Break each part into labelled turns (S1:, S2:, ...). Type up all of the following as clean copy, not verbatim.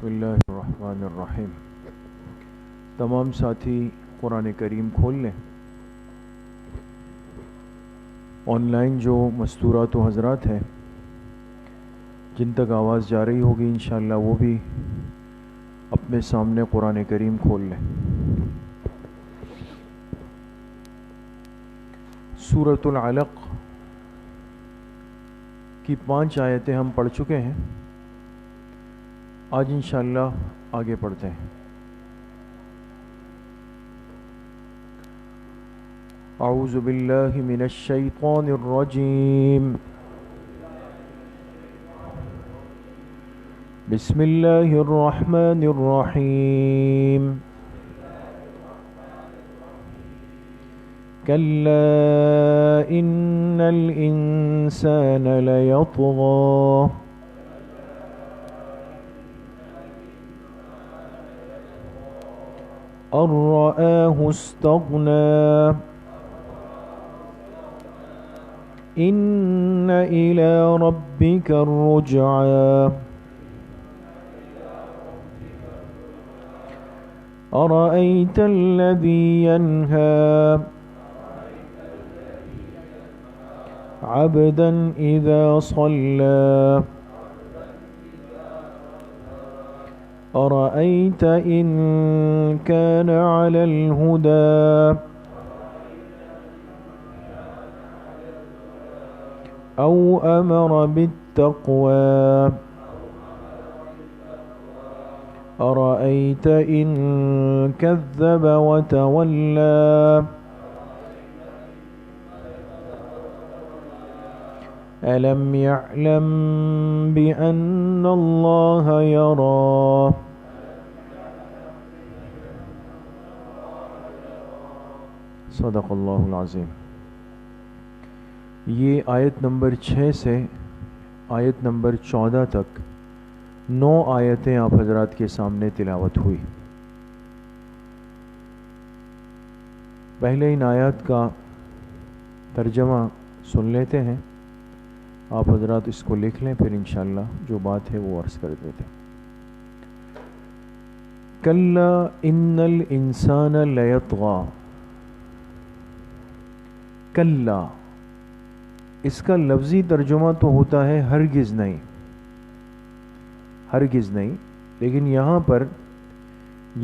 S1: بسم اللہ الرحمن الرحیم۔ تمام ساتھی قرآن کریم کھول لیں۔ آن لائن جو مستورات و حضرات ہیں جن تک آواز جا رہی ہوگی انشاءاللہ وہ بھی اپنے سامنے قرآن کریم کھول لیں۔ سورۃ العلق کی 5 آیتیں ہم پڑھ چکے ہیں، آج انشاءاللہ آگے پڑھتے ہیں۔ اعوذ باللہ من الشیطان الرجیم، بسم اللہ الرحمن الرحیم۔ کلا ان الانسان لیطغی ان رآہ استغنی ان الی ربک الرجعی ارأیت الذی ینہی عبدا اذا صلی أرأيت إن كان على الهدى أو أمر بالتقوى أرأيت إن كذب وتولى ألم يعلم بأن الله يرى صدق اللہ العظیم۔ یہ آیت نمبر 6 سے آیت نمبر 14 تک 9 آیتیں آپ حضرات کے سامنے تلاوت ہوئی۔ پہلے ان آیات کا ترجمہ سن لیتے ہیں، آپ حضرات اس کو لکھ لیں، پھر انشاءاللہ جو بات ہے وہ عرض کر دیتے ہیں۔ کلا ان الانسان لیطغی، کلا اس کا لفظی ترجمہ تو ہوتا ہے ہرگز نہیں، ہرگز نہیں، لیکن یہاں پر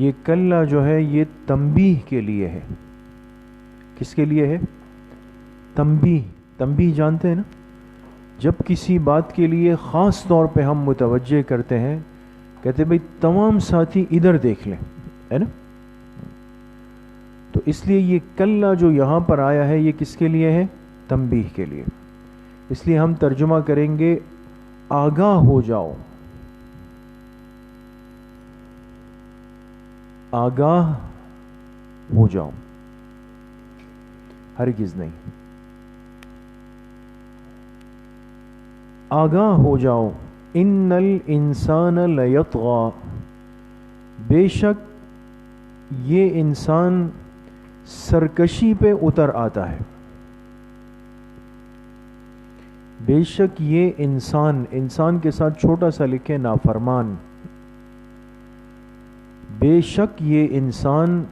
S1: یہ کلا جو ہے یہ تنبیہ کے لیے ہے۔ کس کے لیے ہے؟ تنبیہ۔ تنبیہ جانتے ہیں نا، جب کسی بات کے لیے خاص طور پہ ہم متوجہ کرتے ہیں، کہتے بھئی تمام ساتھی ادھر دیکھ لیں، ہے نا؟ تو اس لیے یہ کلا جو یہاں پر آیا ہے یہ کس کے لیے ہے؟ تنبیہ کے لیے۔ اس لیے ہم ترجمہ کریں گے آگاہ ہو جاؤ، آگاہ ہو جاؤ، ہرگز نہیں، آگاہ ہو جاؤ۔ ان الانسان لیطغی، بے شک یہ انسان سرکشی پہ اتر آتا ہے، بے شک یہ انسان کے ساتھ چھوٹا سا لکھے نافرمان، بے شک یہ انسان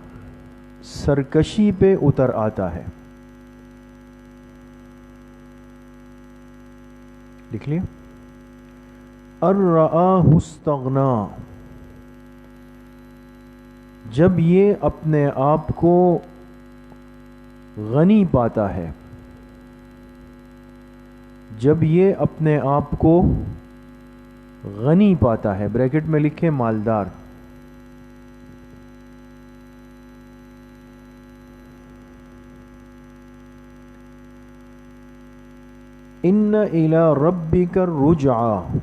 S1: سرکشی پہ اتر آتا ہے۔ لکھ لیا؟ ان رآہ استغنی، جب یہ اپنے آپ کو غنی پاتا ہے، جب یہ اپنے آپ کو غنی پاتا ہے، بریکٹ میں لکھے مالدار۔ ان الی ربک الرجعی،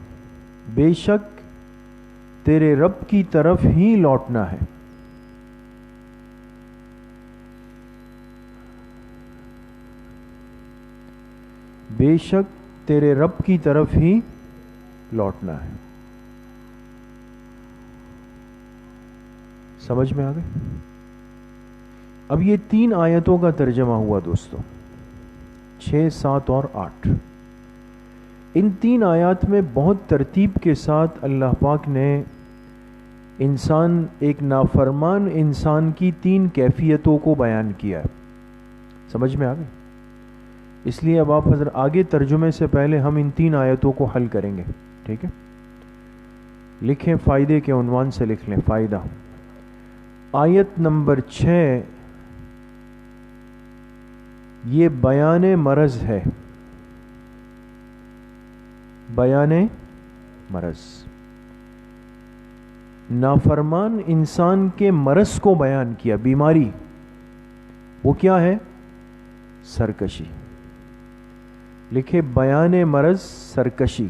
S1: بے شک تیرے رب کی طرف ہی لوٹنا ہے۔ بے شک تیرے رب کی طرف ہی لوٹنا ہے۔ سمجھ میں آ گئی؟ اب یہ 3 آیتوں کا ترجمہ ہوا دوستو، 6، 7 اور 8۔ ان 3 آیات میں بہت ترتیب کے ساتھ اللہ پاک نے انسان ایک نافرمان انسان کی 3 کیفیتوں کو بیان کیا ہے. سمجھ میں آ گئی؟ اس لیے اب آپ حضرت آگے ترجمے سے پہلے ہم ان 3 آیتوں کو حل کریں گے. ٹھیک ہے؟ لکھیں، فائدے کے عنوان سے لکھ لیں، فائدہ. آیت نمبر 6 یہ بیان مرض ہے. بیان مرض، نافرمان انسان کے مرض کو بیان کیا، بیماری. وہ کیا ہے؟ سرکشی. لکھے بیان مرض، سرکشی.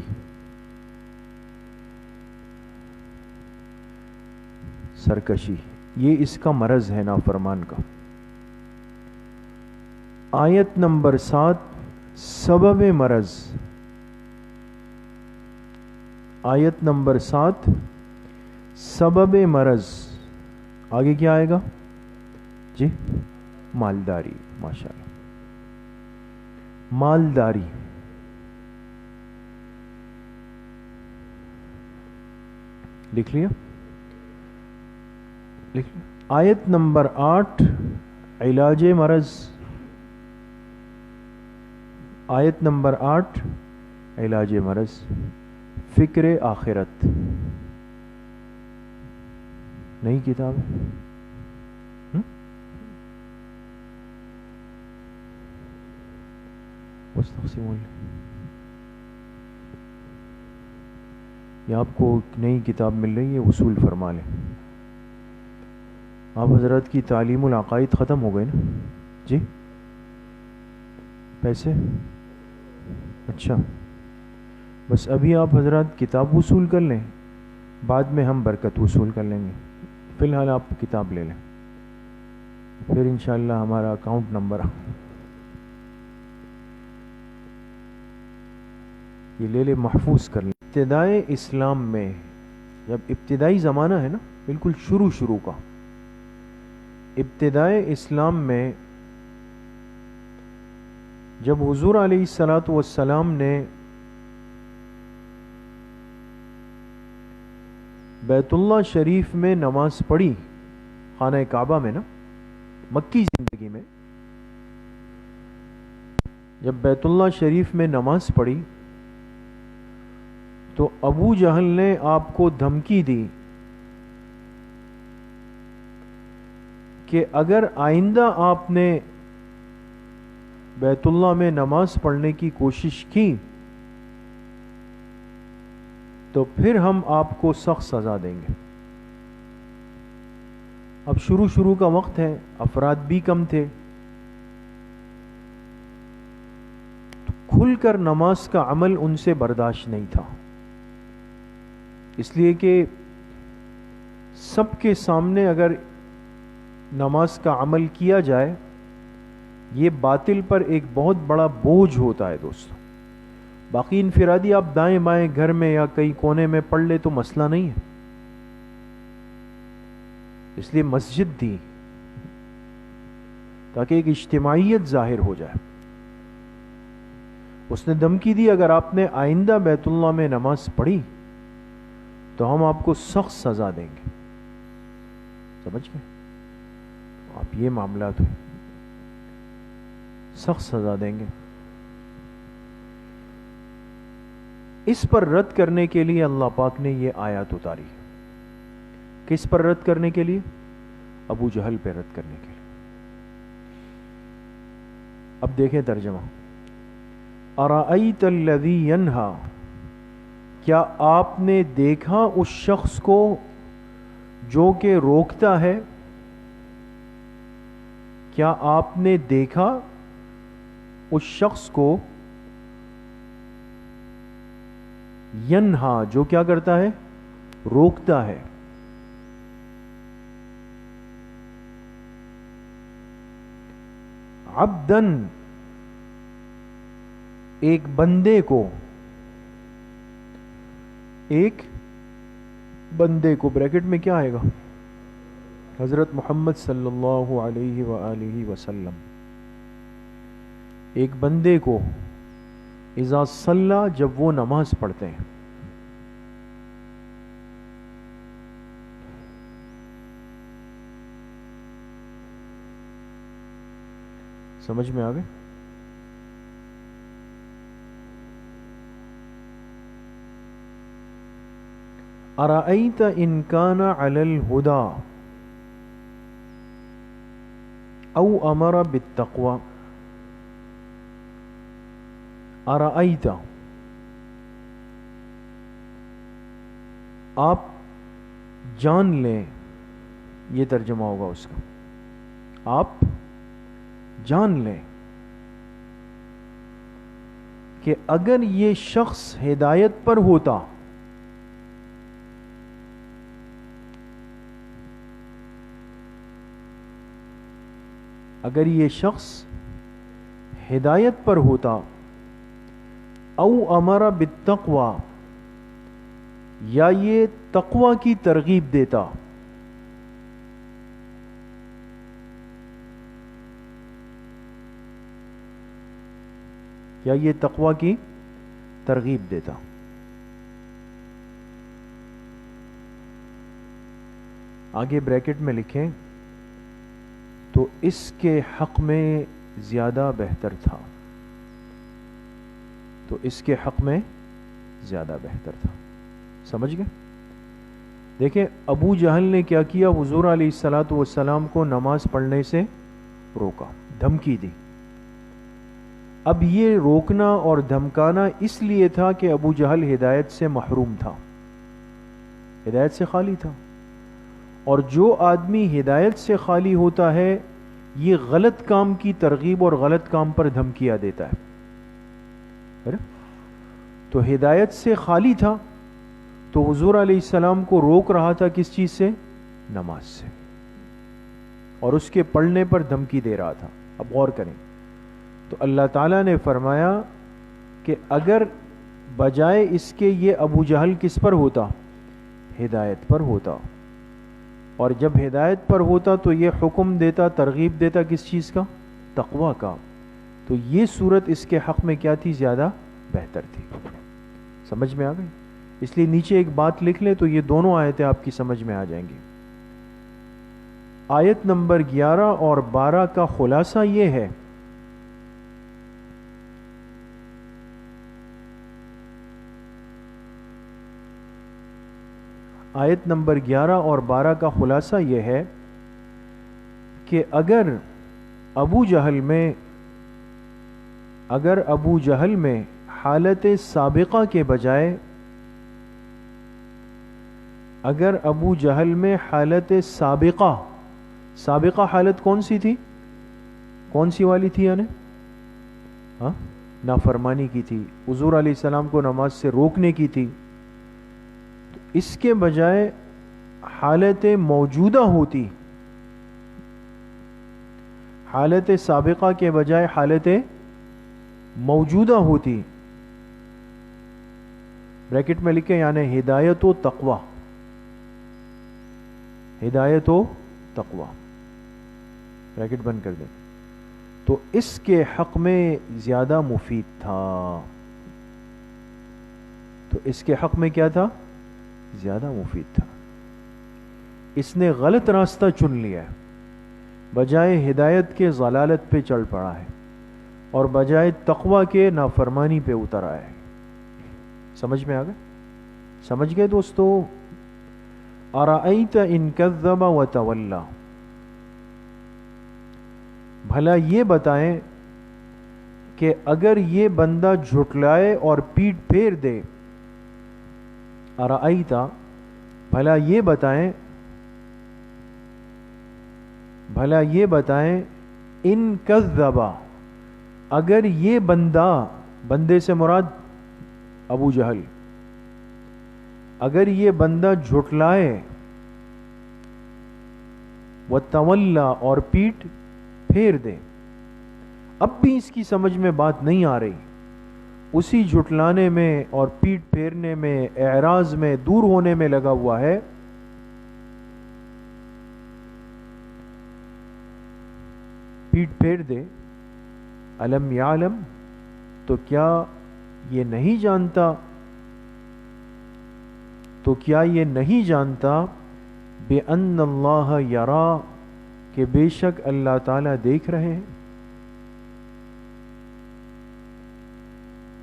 S1: سرکشی یہ اس کا مرض ہے نافرمان کا. آیت نمبر 7 سبب مرض. آیت نمبر 7 سبب مرض. آگے کیا آئے گا جی؟ مالداری. ماشاءاللہ، مالداری. لکھ لیا؟ آیت نمبر 8 علاج مرض. آیت نمبر 8 علاج مرض. فکر آخرت. نئی کتاب ہے، یہ آپ کو نئی کتاب مل رہی ہے، اصول فرما لیں. آپ حضرات کی تعلیم العقائد ختم ہو گئے نا جی؟ پیسے؟ اچھا، بس ابھی آپ حضرات کتاب وصول کر لیں، بعد میں ہم برکت وصول کر لیں گے. فی الحال آپ کتاب لے لیں، پھر انشاءاللہ ہمارا اکاؤنٹ نمبر یہ لے لے، محفوظ کر لیں. ابتدائے اسلام میں، جب ابتدائی زمانہ ہے نا، بالکل شروع کا، ابتدائے اسلام میں جب حضور علیہ الصلاۃ والسلام نے بیت اللہ شریف میں نماز پڑھی، خانہ کعبہ میں نا، مکی زندگی میں جب بیت اللہ شریف میں نماز پڑھی تو ابو جہل نے آپ کو دھمکی دی کہ اگر آئندہ آپ نے بیت اللہ میں نماز پڑھنے کی کوشش کی تو پھر ہم آپ کو سخت سزا دیں گے. اب شروع کا وقت ہے، افراد بھی کم تھے، تو کھل کر نماز کا عمل ان سے برداشت نہیں تھا. اس لیے کہ سب کے سامنے اگر نماز کا عمل کیا جائے، یہ باطل پر ایک بہت بڑا بوجھ ہوتا ہے دوستو. باقی انفرادی آپ دائیں بائیں گھر میں یا کئی کونے میں پڑھ لے تو مسئلہ نہیں ہے. اس لیے مسجد دی تاکہ ایک اجتماعیت ظاہر ہو جائے. اس نے دھمکی دی اگر آپ نے آئندہ بیت اللہ میں نماز پڑھی تو ہم آپ کو سخت سزا دیں گے. سمجھ گئے آپ؟ یہ معاملات ہوئے، سخت سزا دیں گے. اس پر رد کرنے کے لیے اللہ پاک نے یہ آیات اتاری. کس پر رد کرنے کے لیے؟ ابو جہل پہ رد کرنے کے لیے. اب دیکھیں ترجمہ. ارأیت الذی ینہا، کیا آپ نے دیکھا اس شخص کو جو کہ روکتا ہے؟ کیا آپ نے دیکھا اس شخص کو ینہا جو کیا کرتا ہے؟ روکتا ہے. عبدن، ایک بندے کو، ایک بندے کو، بریکٹ میں کیا آئے گا؟ حضرت محمد صلی اللہ علیہ وآلہ وسلم. ایک بندے کو اذا صلی، جب وہ نماز پڑھتے ہیں. سمجھ میں آ گئے؟ ارأیت ان کان علی الہدی او امر بالتقوی. ارأیت، آپ جان لیں، یہ ترجمہ ہوگا اس کا، آپ جان لیں کہ اگر یہ شخص ہدایت پر ہوتا، اگر یہ شخص ہدایت پر ہوتا، او امر بالتقوی، یا یہ تقوی کی ترغیب دیتا، یا یہ تقوی کی ترغیب دیتا. آگے بریکٹ میں لکھیں تو اس کے حق میں زیادہ بہتر تھا، تو اس کے حق میں زیادہ بہتر تھا. سمجھ گئے؟ دیکھیں ابو جہل نے کیا کیا، حضور علیہ الصلوۃ والسلام کو نماز پڑھنے سے روکا، دھمکی دی. اب یہ روکنا اور دھمکانا اس لیے تھا کہ ابو جہل ہدایت سے محروم تھا، ہدایت سے خالی تھا، اور جو آدمی ہدایت سے خالی ہوتا ہے یہ غلط کام کی ترغیب اور غلط کام پر دھمکیاں دیتا ہے. تو ہدایت سے خالی تھا تو حضور علیہ السلام کو روک رہا تھا کس چیز سے؟ نماز سے، اور اس کے پڑھنے پر دھمکی دے رہا تھا. اب غور کریں تو اللہ تعالیٰ نے فرمایا کہ اگر بجائے اس کے یہ ابو جہل کس پر ہوتا؟ ہدایت پر ہوتا، اور جب ہدایت پر ہوتا تو یہ حکم دیتا، ترغیب دیتا کس چیز کا؟ تقوی کا. تو یہ صورت اس کے حق میں کیا تھی؟ زیادہ بہتر تھی. سمجھ میں آ گئی؟ اس لیے نیچے ایک بات لکھ لیں تو یہ دونوں آیتیں آپ کی سمجھ میں آ جائیں گی. آیت نمبر 11 اور 12 کا خلاصہ یہ ہے آیت نمبر 11 اور 12 کا خلاصہ یہ ہے کہ اگر ابو جہل میں حالت سابقہ کے بجائے، اگر ابو جہل میں حالت سابقہ حالت کون سی تھی؟ کون سی والی تھی؟ یعنی نافرمانی کی تھی، حضور علیہ السلام کو نماز سے روکنے کی تھی. تو اس کے بجائے حالت موجودہ ہوتی، حالت سابقہ کے بجائے حالت موجودہ ہوتی، بریکٹ میں لکھیں یعنی ہدایت و تقوی، ہدایت و تقوی، بریکٹ بند کر دیں، تو اس کے حق میں زیادہ مفید تھا. تو اس کے حق میں کیا تھا؟ زیادہ مفید تھا. اس نے غلط راستہ چن لیا ہے، بجائے ہدایت کے ضلالت پہ چڑھ پڑا ہے، اور بجائے تقوی کے نافرمانی پہ اتر آیا ہے. سمجھ میں آ گئے؟ سمجھ گئے دوستو؟ ارأیت ان کذب وتولی، بھلا یہ بتائیں کہ اگر یہ بندہ جھٹلائے اور پیٹ پھیر دے، ارأیت، بھلا یہ بتائیں ان کذب، اگر یہ بندے سے مراد ابو جہل، اگر یہ بندہ جھٹلائے، وتولی، اور پیٹ پھیر دے. اب بھی اس کی سمجھ میں بات نہیں آ رہی، اسی جھٹلانے میں اور پیٹ پھیرنے میں، اعراض میں، دور ہونے میں لگا ہوا ہے. پیٹ پھیر دے. الم یعلم، تو کیا یہ نہیں جانتا، بِأَنَّ اللَّهَ یَرَا، کہ بے شک اللہ تعالیٰ دیکھ رہے ہیں.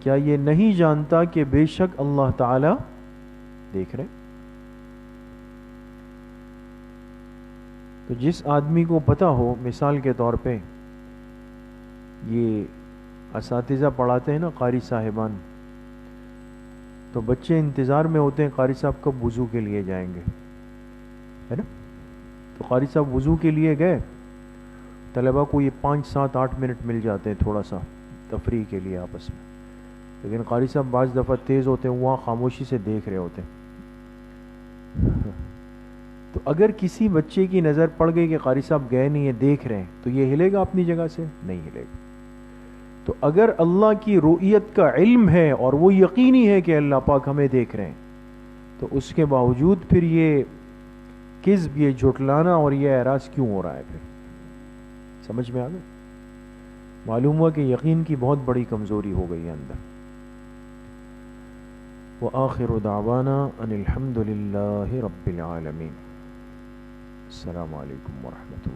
S1: کیا یہ نہیں جانتا کہ بے شک اللہ تعالی دیکھ رہے؟ تو جس آدمی کو پتہ ہو، مثال کے طور پہ یہ اساتذہ پڑھاتے ہیں نا، قاری صاحبان، تو بچے انتظار میں ہوتے ہیں قاری صاحب کب وضو کے لیے جائیں گے، ہے نا؟ تو قاری صاحب وضو کے لیے گئے، طلبہ کو یہ 5 7 8 منٹ مل جاتے ہیں تھوڑا سا تفریح کے لیے آپس میں، لیکن قاری صاحب بعض دفعہ تیز ہوتے ہیں، وہاں خاموشی سے دیکھ رہے ہوتے ہیں۔ تو اگر کسی بچے کی نظر پڑ گئی کہ قاری صاحب گئے نہیں ہیں، دیکھ رہے ہیں، تو یہ ہلے گا اپنی جگہ سے؟ نہیں ہلے گا۔ تو اگر اللہ کی رؤیت کا علم ہے اور وہ یقینی ہے کہ اللہ پاک ہمیں دیکھ رہے ہیں، تو اس کے باوجود پھر یہ کذب، یہ جھٹلانا اور یہ اعراض کیوں ہو رہا ہے؟ پھر سمجھ میں آ گیا؟ معلوم ہوا کہ یقین کی بہت بڑی کمزوری ہو گئی ہے اندر۔ وآخر دعوانا ان الحمد للہ رب العالمین۔ السلام علیکم ورحمۃ اللہ۔